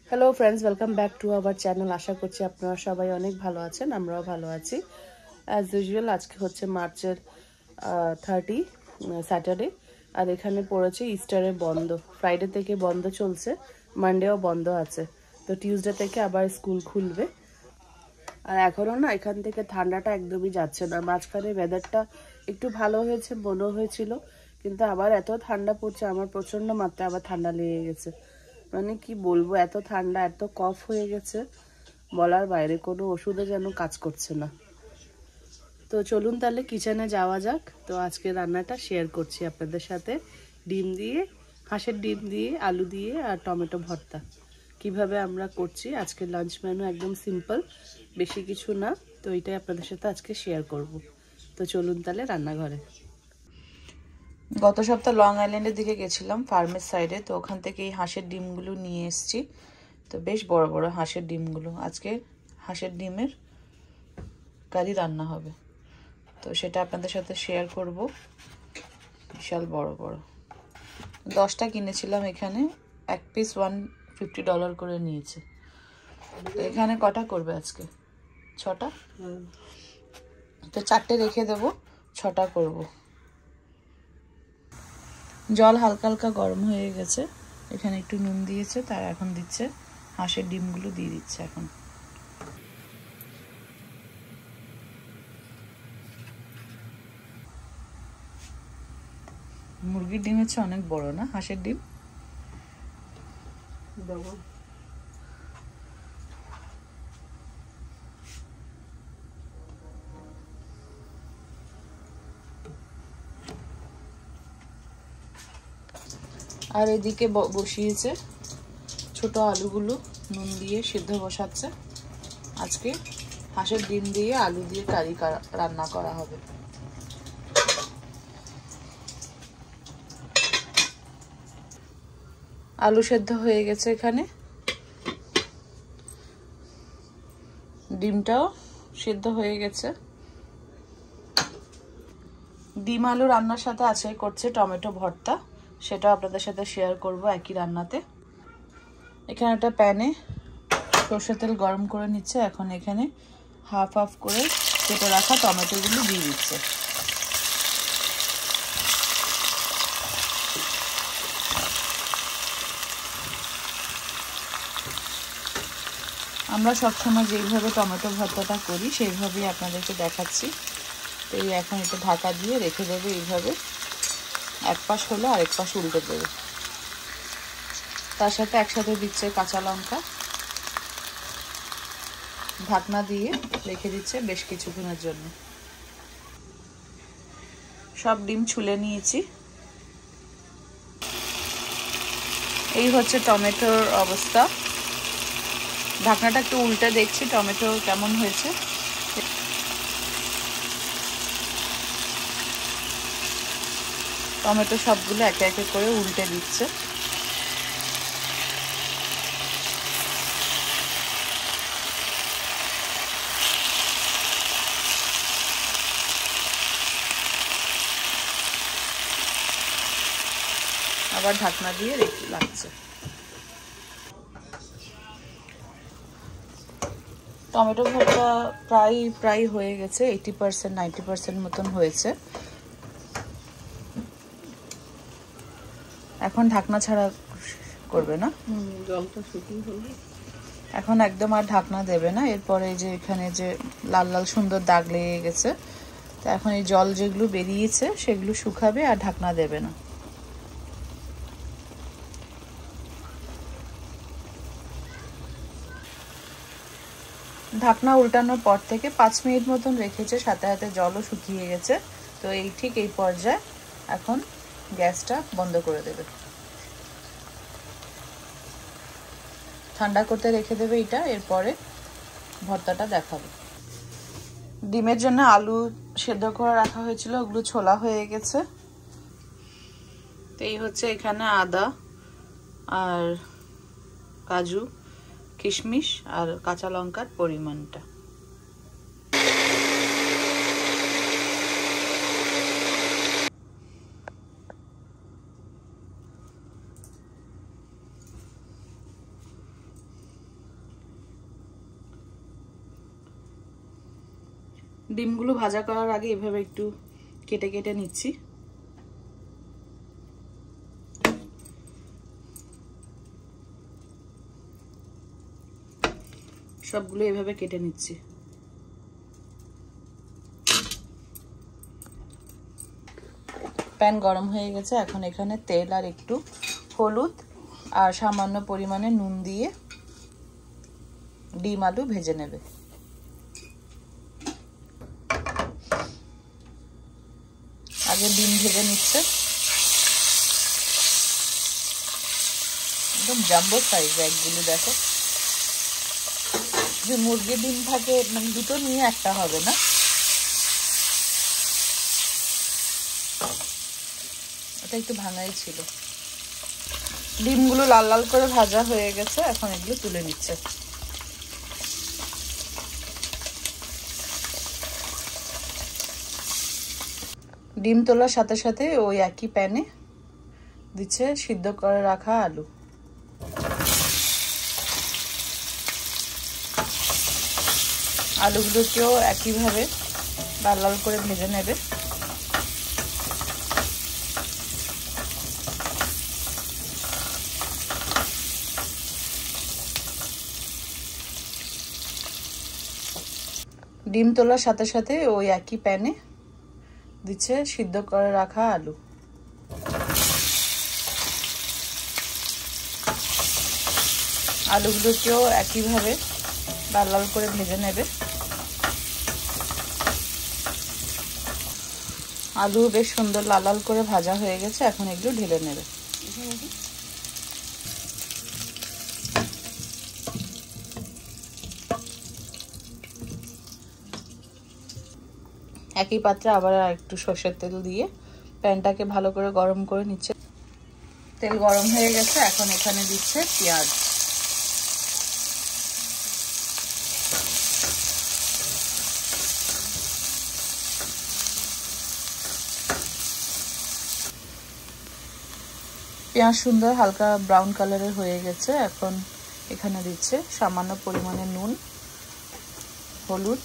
Hello friends, welcome back to our channel. আশা করছি আপনারা সবাই অনেক ভালো আছেন, আমরাও ভালো আছি। অ্যাজ ইউজুয়াল আজকে হচ্ছে মার্চের 30 স্যাটারডে, আর এখানে পড়েছে ইস্টারের বন্ধ। ফ্রাইডে থেকে বন্ধ চলছে, মানডেও বন্ধ আছে, তো টিউসডে থেকে আবার স্কুল খুলবে। আর এখনও না এখান থেকে ঠান্ডাটা একদমই যাচ্ছে না। মাঝখানে ওয়েদারটা একটু ভালো হয়েছে মনে হয়েছিল, কিন্তু আবার এত ঠান্ডা পড়ছে, আমার প্রচণ্ড মাত্রায় আবার ঠান্ডা লেগে গেছে। মানে কি বলবো, এত ঠান্ডা, এত কফ হয়ে গেছে বলার বাইরে, কোনো ওষুধে যেন কাজ করছে না। তো চলুন তাহলে কিচেনে যাওয়া যাক। তো আজকে রান্নাটা শেয়ার করছি আপনাদের সাথে, ডিম দিয়ে, হাঁসের ডিম দিয়ে, আলু দিয়ে আর টমেটো ভর্তা কিভাবে আমরা করছি। আজকে লাঞ্চ মেনু একদম সিম্পল, বেশি কিছু না। তো এইটাই আপনাদের সাথে আজকে শেয়ার করব। তো চলুন তাহলে রান্নাঘরে। গত সপ্তাহ লং আইল্যান্ডের দিকে গেছিলাম, ফার্মের সাইডে। তো ওখান থেকে এই হাঁসের ডিমগুলো নিয়ে এসেছি। তো বেশ বড় বড় হাঁসের ডিমগুলো, আজকে হাঁসের ডিমের কারি রান্না হবে। তো সেটা আপনাদের সাথে শেয়ার করব। বিশাল বড় বড়, 10টা কিনেছিলাম। এখানে এক পিস $150 করে নিয়েছে। তো এখানে কটা করবে আজকে? 6টা। তো 4টে রেখে দেবো, 6টা করব। জল হালকা হালকা গরম হয়ে গেছে, এখানে একটু নুন দিয়েছে, তার এখন দিচ্ছে হাঁসের ডিমগুলো দিয়ে দিচ্ছে। এখন মুরগির ডিম হচ্ছে অনেক বড় না, হাঁসের ডিম দেবো। আর এদিকে বসিয়েছে ছোট আলুগুলো নুন দিয়ে সিদ্ধ বসাচ্ছে। আজকে হাঁসের ডিম দিয়ে আলু দিয়ে কারি রান্না করা হবে। আলু সেদ্ধ হয়ে গেছে, এখানে ডিমটাও সেদ্ধ হয়ে গেছে। ডিম আলু রান্নার সাথে আছে করছে টমেটো ভর্তা, সেটাও আপনাদের সাথে শেয়ার করব একই রান্নাতে। এখানে একটা প্যানে সরষের তেল গরম করে নিচ্ছে। এখন এখানে হাফ হাফ করে কেটে রাখা টমেটোগুলো দিয়ে দিচ্ছে। আমরা সবসময় যেইভাবে টমেটো ভর্তাটা করি সেইভাবেই আপনাদেরকে দেখাচ্ছি। তো এই এখন এটা ঢাকা দিয়ে রেখে দেবে এইভাবে, এক পাশ হলে আরেক পাশ উল্টে দেবে। তার সাথে একসাথে দিচ্ছে কাঁচা লঙ্কা, ঢাকনা দিয়ে রেখে দিচ্ছে বেশ কিছুক্ষণের জন্য। সব ডিম ছুলে নিয়েছি। এই হচ্ছে টমেটোর অবস্থা। ঢাকনাটা একটু উল্টে দেখছি টমেটো কেমন হয়েছে। টমেটো সবগুলো একে একে করে উল্টে দিচ্ছে। আবার ঢাকনা দিয়ে রেখে লাগছে। টমেটো ভর্তা প্রায় হয়ে গেছে, 80% 90% মতন হয়েছে। এখন ঢাকনা ছাড়া করবে না, জলটা শুকিয়ে হলে এখন একদম আর ঢাকনা দেবে না। এরপরে যে এখানে যে লাল লাল সুন্দর দাগ লেগে গেছে, তো এখন এই জল যেগুলো বেরিয়েছে সেগুলো শুকাবে, আর ঢাকনা দেবে না। ঢাকনা উল্টানোর পর থেকে 5 মিনিট মতন রেখেছে, সাথে সাথে জলও শুকিয়ে গেছে। তো এই ঠিক এই পর্যায়ে এখন গ্যাসটা বন্ধ করে দেবে, ঠান্ডা করতে রেখে দেবে এটা। এরপরে ভর্তাটা দেখাবে। ডিমের জন্য আলু সেদ্ধ করে রাখা হয়েছিল, ওগুলো ছোলা হয়ে গেছে। তো এই হচ্ছে এখানে আদা আর কাজু, কিশমিশ আর কাঁচা লঙ্কার পরিমাণটা। ডিমগুলো ভাজা করার আগে এভাবে একটু কেটে কেটে নিচ্ছি। সবগুলো এভাবে কেটে নিচ্ছি। প্যান গরম হয়ে গেছে, এখন এখানে তেল আর একটু হলুদ আর সামান্য পরিমাণে নুন দিয়ে ডিম আলু ভেজে নেবে। আগে ডিম ভেজে নিচ্ছে, একদম জাম্বো সাইজ একগুলো। দেখো যে মুরগির ডিম থাকে মানে দুটো নিয়ে একটা হবে না। এটা একটু ভাঙাই ছিল। ডিমগুলো লাল লাল করে ভাজা হয়ে গেছে, এখন এগুলো তুলে নিচ্ছে। ডিম তোলার সাথে সাথে ওই একই প্যানে দিচ্ছে সিদ্ধ করে রাখা আলু। আলুগুলোকেও একইভাবে লাল লাল করে ভেজে নেবে। ডিম তোলার সাথে সাথে ওই একই প্যানে দিচ্ছে সিদ্ধ করে রাখা আলু। আলুগুলোকেও একইভাবে লাল লাল করে ভেজে নেবে। আলু বেশ সুন্দর লাল লাল করে ভাজা হয়ে গেছে, এখন এগুলো ঢেলে নেবে। একই পাত্রে আবার একটু সরষের তেল দিয়ে প্যানটাকে ভালো করে গরম করে নিচ্ছে। তেল গরম হয়ে গেছে, এখন এখানে দিচ্ছে পেঁয়াজ। পেঁয়াজ সুন্দর হালকা ব্রাউন কালারের হয়ে গেছে, এখন এখানে দিচ্ছে সামান্য পরিমাণে নুন, হলুদ,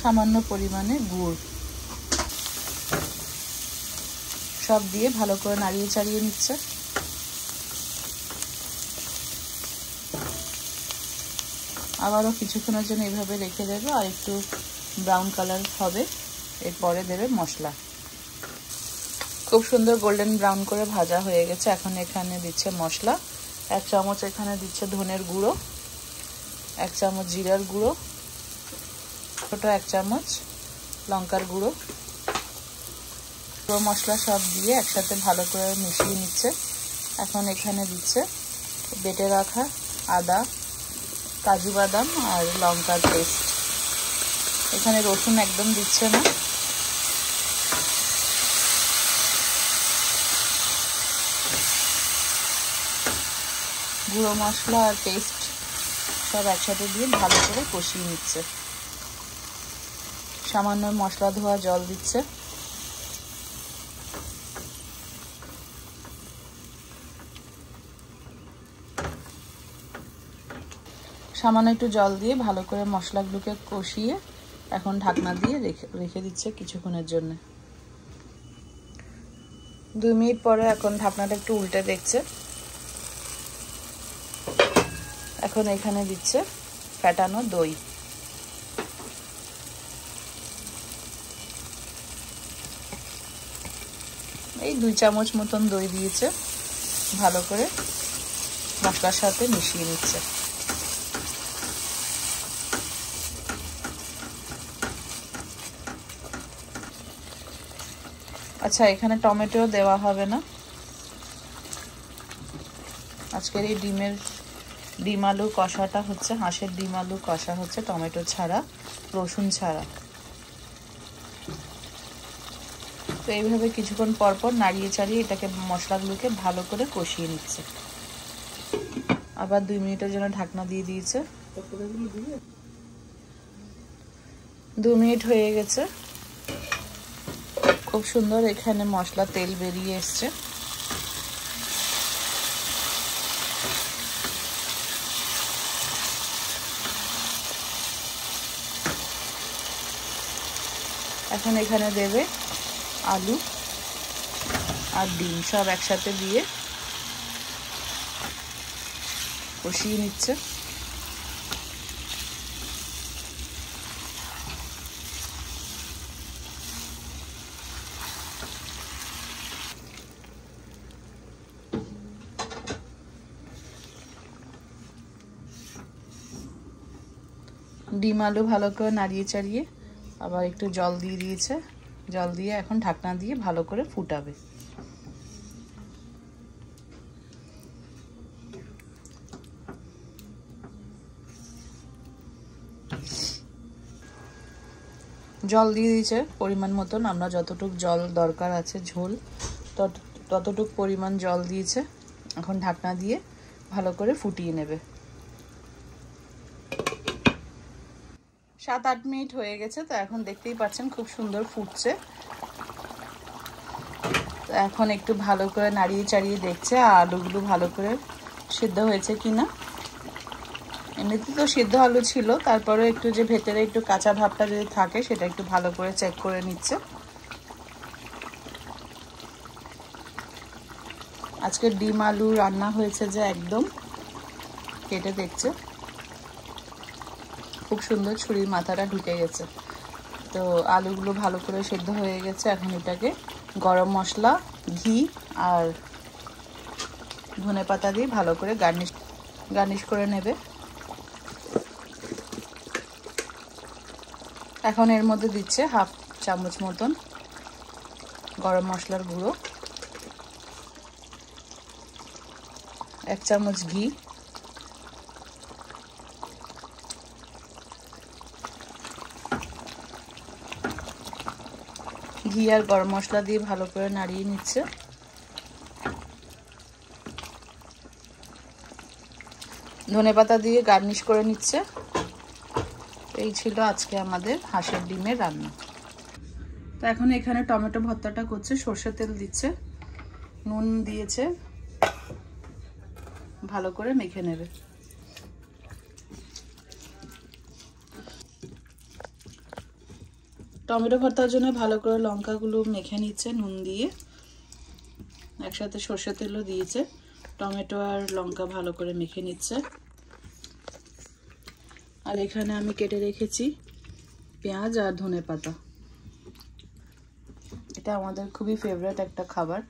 সামান্য পরিমাণে গুড়, সব দিয়ে ভালো করে নাড়িয়ে চাড়িয়ে নিচ্ছে। আবারও কিছুক্ষণের জন্য এইভাবে রেখে দেবে, আর একটু ব্রাউন কালার হবে, এরপরে দেবে মশলা। খুব সুন্দর গোল্ডেন ব্রাউন করে ভাজা হয়ে গেছে, এখন এখানে দিচ্ছে মশলা। 1 চামচ এখানে দিচ্ছে ধনের গুঁড়ো, 1 চামচ জিরার গুঁড়ো, ছোট 1 চামচ লঙ্কার গুঁড়ো। পুরো মশলা সব দিয়ে একসাথে ভালো করে মিশিয়ে নিচ্ছে। এখন এখানে দিচ্ছে বেটে রাখা আদা, কাজু বাদাম আর লঙ্কার পেস্ট। এখানে রসুন একদম দিচ্ছে না। গুঁড়ো মশলা আর পেস্ট সব একসাথে দিয়ে ভালো করে কষিয়ে নিচ্ছে। সামান্য মশলা ধোয়া জল দিচ্ছে। সামান্য একটু জল দিয়ে ভালো করে মশলাগুলোকে কষিয়ে এখন ঢাকনা দিয়ে রেখে দিচ্ছে কিছুক্ষণের জন্য। 2 মিনিট পরে এখন ঢাকনাটা একটু উল্টে দেখছে। এখন এখানে দিচ্ছে ফেটানো দই। এই 2 চামচ মতন দই দিয়েছে, ভালো করে মশলার সাথে মিশিয়ে নিচ্ছে। আচ্ছা, এখানে টমেটো দেওয়া হবে না। আজকের এই ডিম আলু কষাটা হচ্ছে, হাঁসের ডিম আলু কষা হচ্ছে টমেটো ছাড়া, রসুন ছাড়া। তো এইভাবে কিছুক্ষণ পর পর নাড়িয়ে চাড়িয়ে এটাকে মশলাগুলোকে ভালো করে কষিয়ে নিচ্ছে। আবার 2 মিনিটের জন্য ঢাকনা দিয়ে দিয়েছে। 2 মিনিট হয়ে গেছে, খুব সুন্দর এখানে মশলা তেল বেরিয়ে এসছে। এখন এখানে দেবে আলু আর ডিম সব একসাথে দিয়ে কষিয়ে নিচ্ছে। ডিম আলু ভালো করে নাড়িয়ে চাড়িয়ে আবার একটু জল দিয়ে দিয়েছে। জল দিয়ে এখন ঢাকনা দিয়ে ভালো করে ফুটাবে। জল দিয়ে দিয়েছে পরিমাণ মতন, আমরা যতটুকু জল দরকার আছে ঝোল ততটুকু পরিমাণ জল দিয়েছে। এখন ঢাকনা দিয়ে ভালো করে ফুটিয়ে নেবে। 7-8 মিনিট হয়ে গেছে, তো এখন দেখতেই পাচ্ছেন খুব সুন্দর ফুটছে। তো এখন একটু ভালো করে নাড়িয়ে চাড়িয়ে দেখছে আলুগুলো ভালো করে সিদ্ধ হয়েছে কিনা। এমনিতে তো সিদ্ধ আলু ছিল, তারপরে একটু যে ভেতরে একটু কাঁচা ভাবটা যদি থাকে সেটা একটু ভালো করে চেক করে নিচ্ছে। আজকে ডিম আলু রান্না হয়েছে যে একদম কেটে দেখছে, খুব সুন্দর ছুরির মাথাটা ঢুকে গেছে। তো আলুগুলো ভালো করে সেদ্ধ হয়ে গেছে। এখন এটাকে গরম মশলা, ঘি আর ধনেপাতা দিয়ে ভালো করে গার্নিশ করে নেবে। এখন এর মধ্যে দিচ্ছে 1/2 চামচ মতন গরম মশলার গুঁড়ো, 1 চামচ ঘি, ঘি আর গরম মশলা দিয়ে ভালো করে নাড়িয়ে নিচ্ছে। ধনেপাতা দিয়ে গার্নিশ করে নিচ্ছে। এই ছিল আজকে আমাদের হাঁসের ডিমের রান্না। তো এখন এখানে টমেটো ভর্তাটা করছে, সরষের তেল দিচ্ছে, নুন দিয়েছে, ভালো করে মেখে নেবে। টমেটো ভর্তার জন্য ভালো করে লঙ্কাগুলো মেখে নিচ্ছে নুন দিয়ে, একসাথে সরষের তেলও দিয়েছে। টমেটো আর লঙ্কা ভালো করে মেখে নিচ্ছে। আর এখানে আমি কেটে রেখেছি পেঁয়াজ আর ধনেপাতা। এটা আমাদের খুবই ফেভারিট একটা খাবার।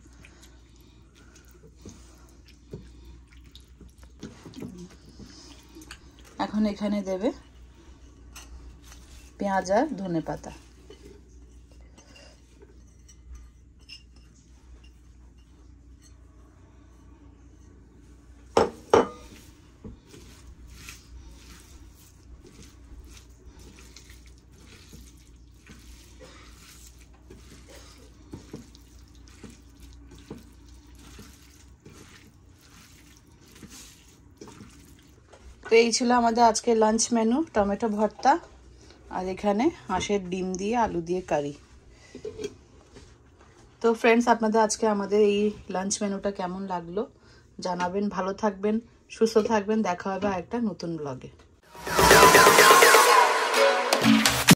এখন এখানে দেবে পেঁয়াজ আর ধনেপাতা। তো এই ছিল আমাদের আজকের লাঞ্চ মেনু, টমেটো ভর্তা আর এখানে হাঁসের ডিম দিয়ে আলু দিয়ে কারি। তো ফ্রেন্ডস, আপনাদের আজকে আমাদের এই লাঞ্চ মেনুটা কেমন লাগলো জানাবেন। ভালো থাকবেন, সুস্থ থাকবেন, দেখা হবে একটা নতুন ব্লগে।